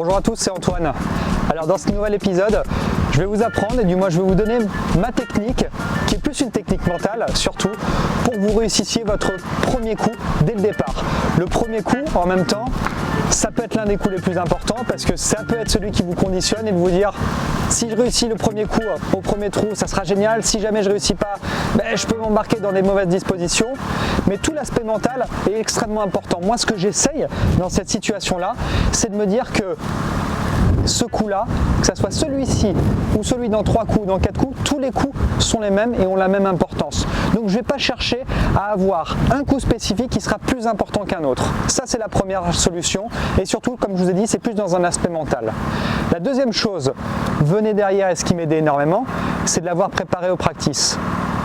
Bonjour à tous, c'est Antoine. Alors dans ce nouvel épisode, je vais vous apprendre, et du moins je vais vous donner ma technique, qui est plus une technique mentale, surtout, pour que vous réussissiez votre premier coup dès le départ. Le premier coup, en même temps, ça peut être l'un des coups les plus importants parce que ça peut être celui qui vous conditionne et de vous dire si je réussis le premier coup au premier trou, ça sera génial. Si jamais je ne réussis pas, je peux m'embarquer dans des mauvaises dispositions. Mais tout l'aspect mental est extrêmement important. Moi, ce que j'essaye dans cette situation-là, c'est de me dire que ce coup-là, que ce soit celui-ci ou celui dans 3 coups, dans 4 coups, tous les coups sont les mêmes et ont la même importance. Donc je ne vais pas chercher à avoir un coup spécifique qui sera plus important qu'un autre. Ça, c'est la première solution. Et surtout, comme je vous ai dit, c'est plus dans un aspect mental. La deuxième chose, venez derrière, et ce qui m'aidait énormément, c'est de l'avoir préparé au practice.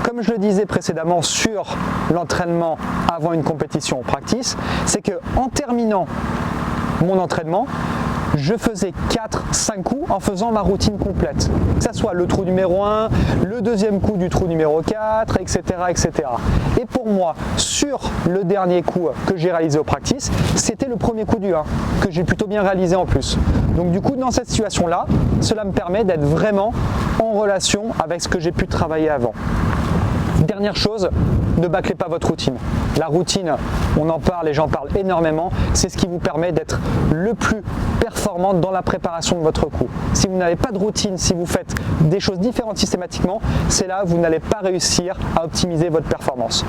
Comme je le disais précédemment sur l'entraînement avant une compétition au practice, c'est qu'en terminant mon entraînement, je faisais 4-5 coups en faisant ma routine complète. Que ce soit le trou numéro 1, le deuxième coup du trou numéro 4, etc., etc. Et pour moi, sur le dernier coup que j'ai réalisé au practice, c'était le premier coup du 1, que j'ai plutôt bien réalisé en plus. Donc du coup, dans cette situation-là, cela me permet d'être vraiment en relation avec ce que j'ai pu travailler avant. Dernière chose, ne bâclez pas votre routine. La routine, on en parle et j'en parle énormément, c'est ce qui vous permet d'être le plus performant dans la préparation de votre coup. Si vous n'avez pas de routine, si vous faites des choses différentes systématiquement, c'est là où vous n'allez pas réussir à optimiser votre performance.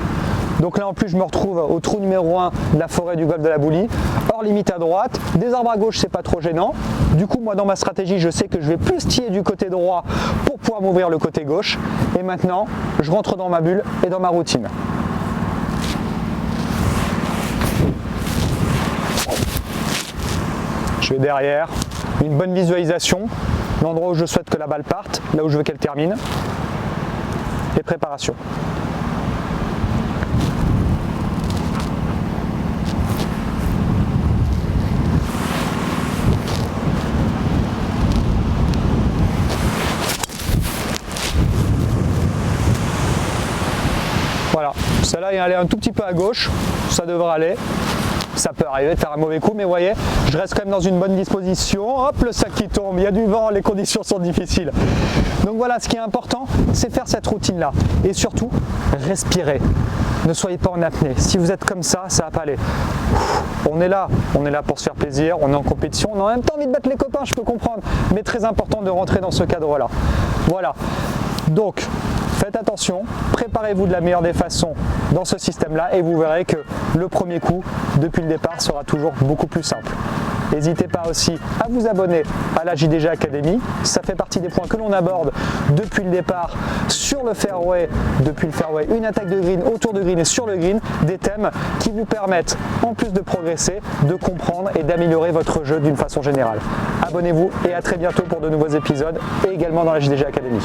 Donc là en plus je me retrouve au trou numéro 1 de la forêt du golfe de la Boulie, hors limite à droite, des arbres à gauche c'est pas trop gênant. Du coup moi dans ma stratégie je sais que je vais plus tiller du côté droit pour pouvoir m'ouvrir le côté gauche. Et maintenant je rentre dans ma bulle et dans ma routine. Je vais derrière, une bonne visualisation, l'endroit où je souhaite que la balle parte, là où je veux qu'elle termine, et préparation. Voilà, celle-là est allée un tout petit peu à gauche, ça devrait aller. Ça peut arriver de faire un mauvais coup, mais vous voyez, je reste quand même dans une bonne disposition. Hop, le sac qui tombe, il y a du vent, les conditions sont difficiles. Donc voilà, ce qui est important, c'est faire cette routine-là. Et surtout, respirez. Ne soyez pas en apnée. Si vous êtes comme ça va pas aller. On est là pour se faire plaisir, on est en compétition, on a en même temps envie de battre les copains, je peux comprendre. Mais très important de rentrer dans ce cadre-là. Voilà. Donc, faites attention, préparez-vous de la meilleure des façons dans ce système-là et vous verrez que le premier coup, depuis le départ, sera toujours beaucoup plus simple. N'hésitez pas aussi à vous abonner à la JDG Academy. Ça fait partie des points que l'on aborde depuis le départ sur le fairway, depuis le fairway, une attaque de green, autour de green et sur le green, des thèmes qui vous permettent, en plus de progresser, de comprendre et d'améliorer votre jeu d'une façon générale. Abonnez-vous et à très bientôt pour de nouveaux épisodes et également dans la JDG Academy.